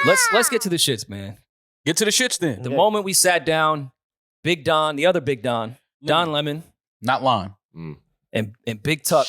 Let's get to the shits, man. Get to the shits then. The moment we sat down, Big Don, the other Big Don, Don Lemon, not Lon, and Big Tuck,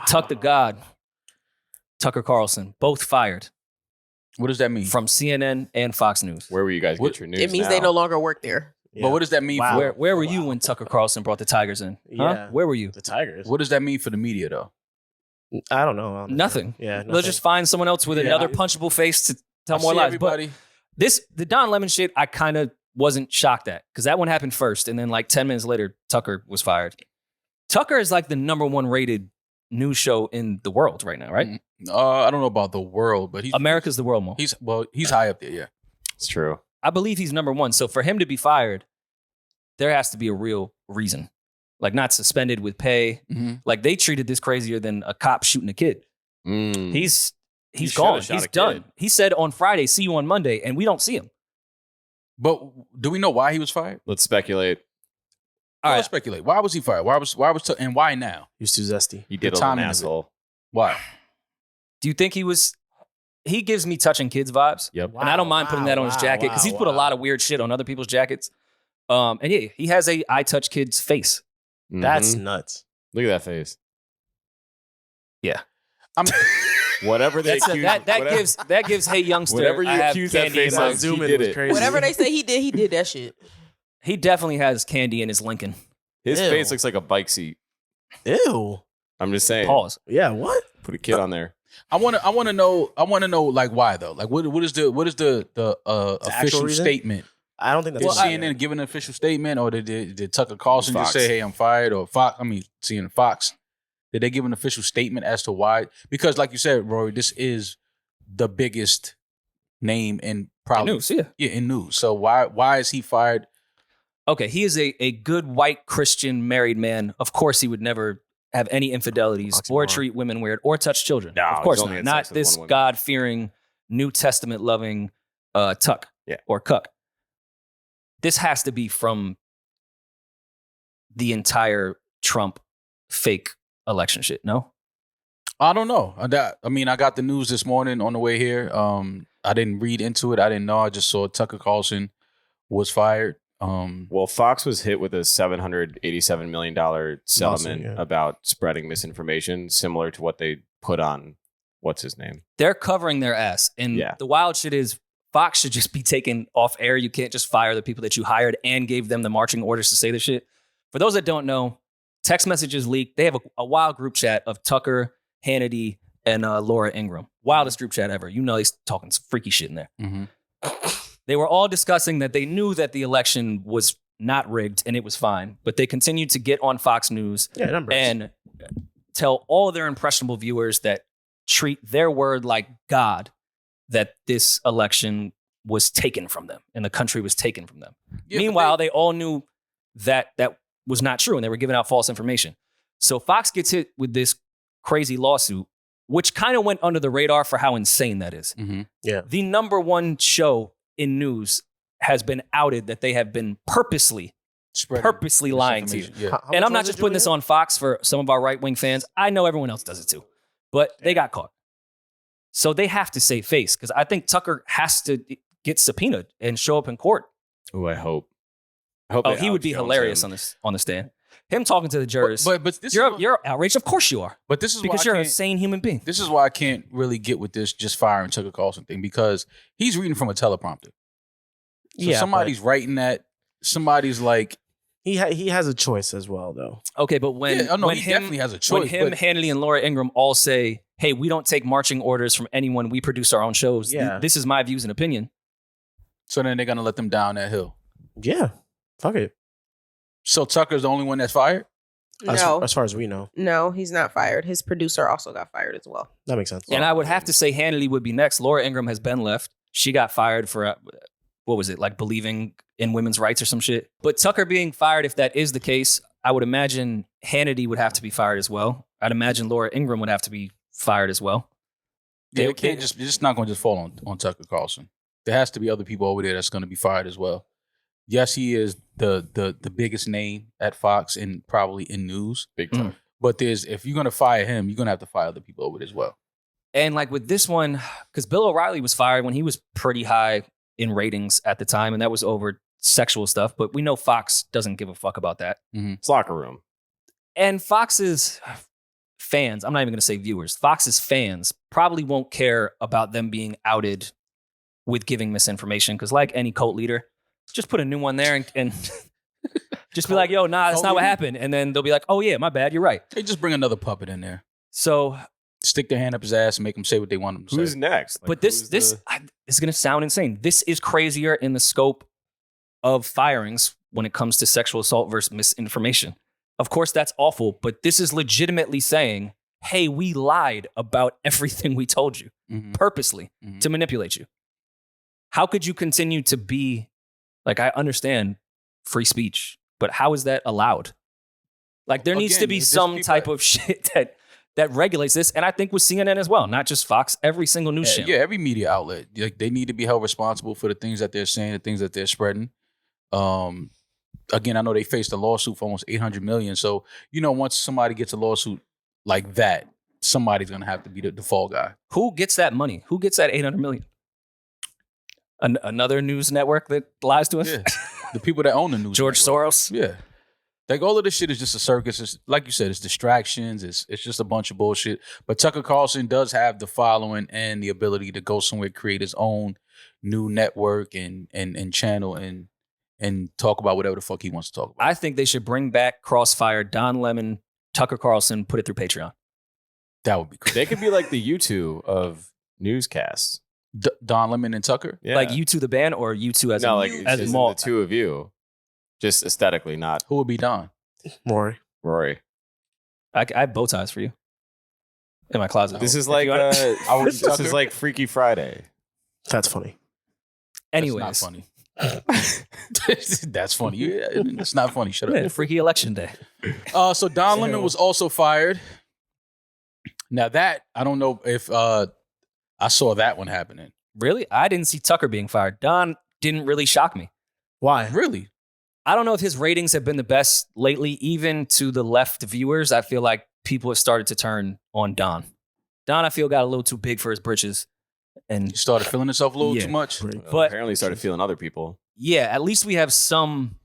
Tuck the God, Tucker Carlson, both fired. What does that mean? From CNN and Fox News. Where will you guys get your news? It means they no longer work there. Yeah. But what does that mean? Wow. Where were you when Tucker Carlson brought the Tigers in? Huh? Yeah. Where were you? The Tigers. What does that mean for the media, though? I don't know. Nothing. Yeah. Let's just find someone else with another punchable face to tell more lies. Everybody. But the Don Lemon shit, I kind of wasn't shocked at because that one happened first, and then like 10 minutes later, Tucker was fired. Tucker is like the #1 rated news show in the world right now, right? I don't know about the world, but America's the world, Mo. He's high up there. Yeah, it's true. I believe he's #1. So for him to be fired, there has to be a real reason, like not suspended with pay. Mm-hmm. Like they treated this crazier than a cop shooting a kid. He's gone. He's done. He said on Friday, "See you on Monday," and we don't see him. But do we know why he was fired? Let's speculate. All right, let's speculate. Why was he fired? And why now? He was too zesty. He did an asshole. Why? Do you think he was? He gives me touching kids vibes. Yep. And I don't mind putting that on his jacket because he's put a lot of weird shit on other people's jackets. And yeah, he has a I touch kids face. That's nuts. Look at that face. Yeah. Whatever they accuse, that gives hey youngster. Whatever you accuse that face of, zoom he did it. Crazy. Whatever they say he did that shit. He definitely has candy in his Lincoln. His face looks like a bike seat. Ew. I'm just saying. Pause. Yeah. What? Put a kid on there. I want to know like why though? Like what is the official statement? I don't think that's did CNN give an official statement, or did Tucker Carlson just say, "Hey, I'm fired"? Or Fox? I mean, seeing Fox, did they give an official statement as to why? Because, like you said, Rory, this is the biggest name in probably news. Yeah, in news. So why is he fired? Okay, he is a good white Christian married man. Of course, he would never have any infidelities or treat women weird or touch children. No, of course not. Not this God-fearing, New Testament-loving Tuck or Cuck. This has to be from the entire Trump fake election shit, no? I don't know. I got the news this morning on the way here. I didn't read into it. I didn't know. I just saw Tucker Carlson was fired. Well, Fox was hit with a $787 million settlement about spreading misinformation, similar to what they put on, what's his name? They're covering their ass. And the wild shit is Fox should just be taken off air. You can't just fire the people that you hired and gave them the marching orders to say the shit. For those that don't know, text messages leaked. They have a wild group chat of Tucker, Hannity, and Laura Ingraham. Wildest group chat ever. You know he's talking some freaky shit in there. Mm-hmm. They were all discussing that they knew that the election was not rigged and it was fine, but they continued to get on Fox News and tell all their impressionable viewers that treat their word like God, that this election was taken from them and the country was taken from them. Yeah, meanwhile, they all knew that that was not true and they were giving out false information. So Fox gets hit with this crazy lawsuit, which kind of went under the radar for how insane that is. Mm-hmm. Yeah. The #1 show in news has been outed that they have been purposely lying to you. Yeah. And I'm not just putting this on Fox for some of our right-wing fans. I know everyone else does it too. But they got caught. So they have to save face because I think Tucker has to get subpoenaed and show up in court. Oh, I hope. He would be hilarious on the stand. Him talking to the jurors. But this you're outraged. Of course you are. But this is because you're a sane human being. This is why I can't really get with this just firing Tucker Carlson thing, because he's reading from a teleprompter. So somebody's writing that. Somebody's like, he has a choice as well, though. Okay, but when he definitely has a choice. When Hannity and Laura Ingraham all say, "Hey, we don't take marching orders from anyone. We produce our own shows. This is my views and opinion." So then they're gonna let them down that hill. Yeah, fuck it. So Tucker's the only one that's fired? No. As far as we know. No, he's not fired. His producer also got fired as well. That makes sense. And I would have to say Hannity would be next. Laura Ingraham has been left. She got fired for, what was it, like believing in women's rights or some shit. But Tucker being fired, if that is the case, I would imagine Hannity would have to be fired as well. I'd imagine Laura Ingraham would have to be fired as well. Yeah, it's just not going to just fall on Tucker Carlson. There has to be other people over there that's going to be fired as well. Yes, he is the biggest name at Fox and probably in news. Big time. But if you're going to fire him, you're going to have to fire other people over it as well. And like with this one, because Bill O'Reilly was fired when he was pretty high in ratings at the time, and that was over sexual stuff. But we know Fox doesn't give a fuck about that. It's locker room. And Fox's fans, I'm not even going to say viewers, Fox's fans probably won't care about them being outed with giving misinformation. Because like any cult leader, just put a new one there and just be like, yo, nah, that's not what happened. And then they'll be like, oh yeah, my bad, you're right. They just bring another puppet in there. So stick their hand up his ass and make him say what they want him to say. Who's next? Like, but this is going to sound insane. This is crazier in the scope of firings when it comes to sexual assault versus misinformation. Of course, that's awful, but this is legitimately saying, hey, we lied about everything we told you purposely to manipulate you. How could you continue to be, like, I understand free speech, but how is that allowed? Like, there needs to be some type of shit that regulates this. And I think with CNN as well, not just Fox, every single news channel. Yeah, every media outlet. Like, they need to be held responsible for the things that they're saying, the things that they're spreading. Again, I know they faced a lawsuit for almost $800 million. So, once somebody gets a lawsuit like that, somebody's going to have to be the fall guy. Who gets that money? Who gets that $800 million? Another news network that lies to us? Yeah. The people that own the news George network. Soros? Yeah. Like, all of this shit is just a circus. It's, like you said, it's distractions. It's just a bunch of bullshit. But Tucker Carlson does have the following and the ability to go somewhere, create his own new network and channel and talk about whatever the fuck he wants to talk about. I think they should bring back Crossfire, Don Lemon, Tucker Carlson, put it through Patreon. That would be cool. They could be like the U2 of newscasts. Don Lemon and Tucker? Yeah. Like U2 the band or U2 as as Mal? the two of you. Just aesthetically, not Who would be Don? Rory. Rory. I have bow ties for you in my closet. This is like this is like Freaky Friday. That's funny. Anyways. That's not funny. That's funny. Yeah, it's not funny. Shut up. Yeah, Freaky Election Day. So Don Lemon was also fired. Now that, I don't know if I saw that one happening. Really? I didn't see Tucker being fired. Don didn't really shock me. Why? Really? I don't know if his ratings have been the best lately, even to the left viewers. I feel like people have started to turn on Don. Don, I feel, got a little too big for his britches. And He started feeling himself a little too much. But Apparently started feeling other people. yeah, at least we have some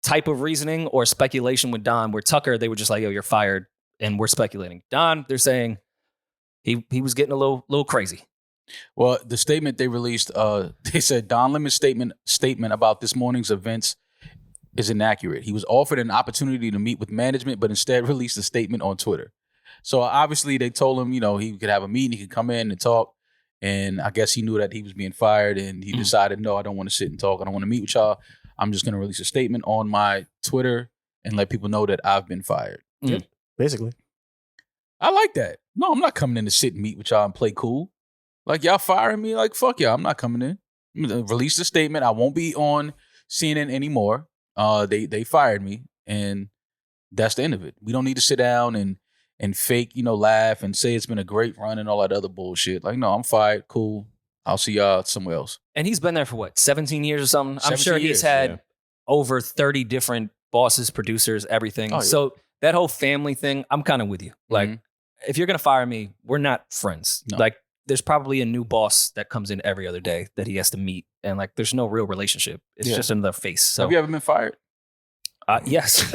type of reasoning or speculation with Don, where Tucker, they were just like, yo, you're fired, and we're speculating. Don, they're saying he was getting a little crazy. Well, the statement they released, they said Don Lemon's statement about this morning's events is inaccurate. He was offered an opportunity to meet with management, but instead released a statement on Twitter. So obviously they told him, he could have a meeting, he could come in and talk. And I guess he knew that he was being fired, and he decided, no, I don't want to sit and talk. I don't want to meet with y'all. I'm just going to release a statement on my Twitter and let people know that I've been fired. Yeah, basically. I like that. No, I'm not coming in to sit and meet with y'all and play cool. Like, y'all firing me? Like, fuck y'all. I'm not coming in. I'm gonna release the statement. I won't be on CNN anymore. They fired me, and that's the end of it. We don't need to sit down and fake, laugh and say it's been a great run and all that other bullshit. Like, no, I'm fired. Cool. I'll see y'all somewhere else. And he's been there for what, 17 years or something? I'm sure he's years, had over 30 different bosses, producers, everything. Oh, yeah. So that whole family thing, I'm kind of with you. Like, if you're going to fire me, we're not friends. No. Like, there's probably a new boss that comes in every other day that he has to meet. And like, there's no real relationship. It's just another face. So Have you ever been fired? yes.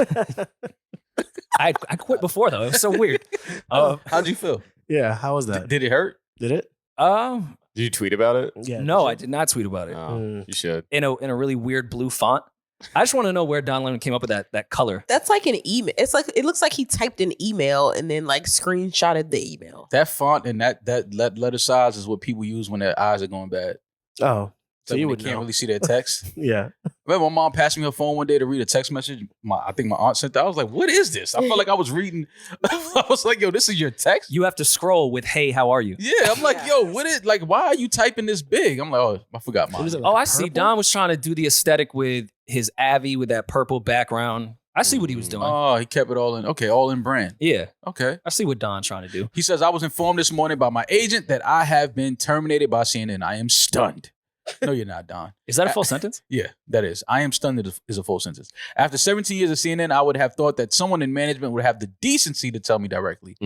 I quit before though. It was so weird. How'd you feel? Yeah, how was that? Did it hurt? Did it? Did you tweet about it? Yeah. No, I did not tweet about it. Oh, you should. In a really weird blue font. I just want to know where Don Lemon came up with that color. That's like an email. It's like, it looks like he typed an email and then like screenshotted the email. That font and that letter size is what people use when their eyes are going bad. Oh, so Like you when would they can't know. really see their text. Yeah. Remember, my mom passed me her phone one day to read a text message. I think my aunt sent that. I was like, "What is this?" I felt like I was reading. I was like, "Yo, this is your text." You have to scroll with "Hey, how are you?" Yeah, I'm like, "Yo, what is like? Why are you typing this big?" I'm like, "Oh, I forgot mine." What is it, Oh, like I see. purple? Don was trying to do the aesthetic with his Avi with that purple background. I see what he was doing. Oh, he kept it all in. Okay, all in brand. Yeah, Okay. I see what Don's trying to do. He says, "I was informed this morning by my agent that I have been terminated by CNN. I am stunned." No, you're not, Don. Is that a full sentence? Yeah, that is. I am stunned is a full sentence. After 17 years of CNN, I would have thought that someone in management would have the decency to tell me directly.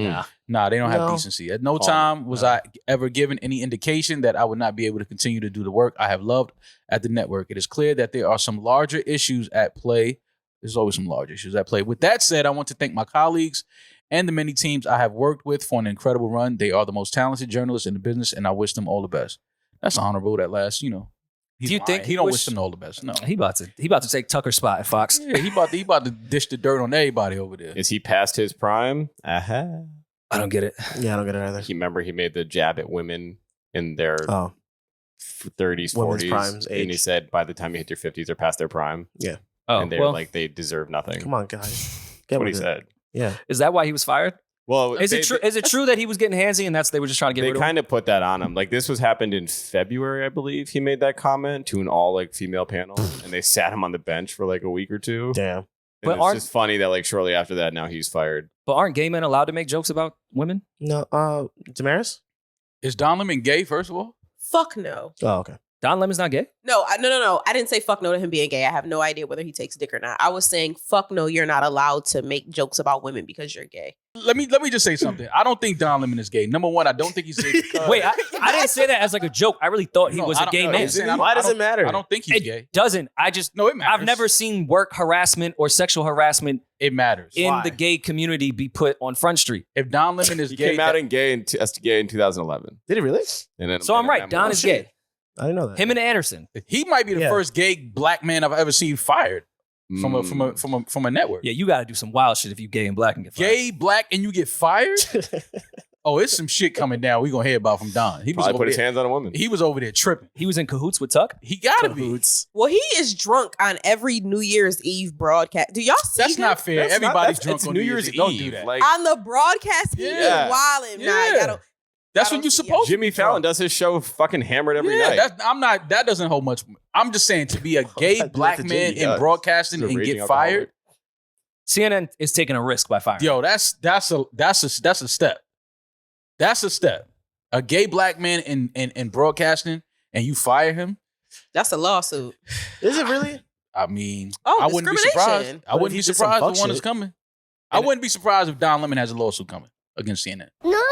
Nah, they don't have decency. At no time was I ever given any indication that I would not be able to continue to do the work I have loved at the network. It is clear that there are some larger issues at play. There's always some large issues at play. With that said, I want to thank my colleagues and the many teams I have worked with for an incredible run. They are the most talented journalists in the business, and I wish them all the best. That's honorable. That last, Do you think he don't wish them all the best? No, he about to take Tucker's spot at Fox. Yeah, he about to dish the dirt on everybody over there. Is he past his prime? I don't get it. Yeah, I don't get it either. He made the jab at women in their 30s, Women's 40s, primes age. and he said by the time you hit your 50s, they're past their prime. Yeah. Oh, and they're like they deserve nothing. Come on, guys. That's what he said. Yeah. Is that why he was fired? Well, is it true that he was getting handsy and they were just trying to get rid of him? They kind of put that on him. Like this happened in February, I believe. He made that comment to an all female panel, and they sat him on the bench for a week or two. Damn. And but it's just funny that shortly after that, now he's fired. But aren't gay men allowed to make jokes about women? No. Demaris? Is Don Lemon gay? First of all, fuck no. Oh, okay. Don Lemon's not gay? No. I didn't say fuck no to him being gay. I have no idea whether he takes dick or not. I was saying fuck no, you're not allowed to make jokes about women because you're gay. Let me just say something. I don't think Don Lemon is gay. Number one, I don't think he's gay. Wait, I didn't say that as a joke. I really thought he was a gay man. Why does it matter? I don't think he's gay. It doesn't. No, it matters. I've never seen work harassment or sexual harassment. It matters in the gay community be put on Front Street. If Don Lemon is he gay, came out as gay in 2011. Did he really? So I'm right. Don is gay. I didn't know that. Him and Anderson. He might be the first gay black man I've ever seen fired from a network. Yeah, you got to do some wild shit if you gay and black and get fired. Gay, black, and you get fired? Oh, it's some shit coming down. We gonna hear about from Don. He was put his hands on a woman. He was over there tripping. He was in cahoots with Tuck. He gotta be. Well, he is drunk on every New Year's Eve broadcast. Do y'all see? That's not fair. Everybody's drunk on New Year's Eve. Don't do that. On the broadcast, he is wilding. Yeah. That's when you're supposed to. Jimmy Fallon does his show fucking hammered every night. That doesn't hold much. I'm just saying to be a gay black man in broadcasting and get fired. CNN is taking a risk by firing. Yo, that's a step. That's a step. A gay black man in broadcasting and you fire him. That's a lawsuit. Is it really? I mean, I wouldn't be surprised. I wouldn't be surprised if one is coming. I wouldn't be surprised if Don Lemon has a lawsuit coming against CNN. No.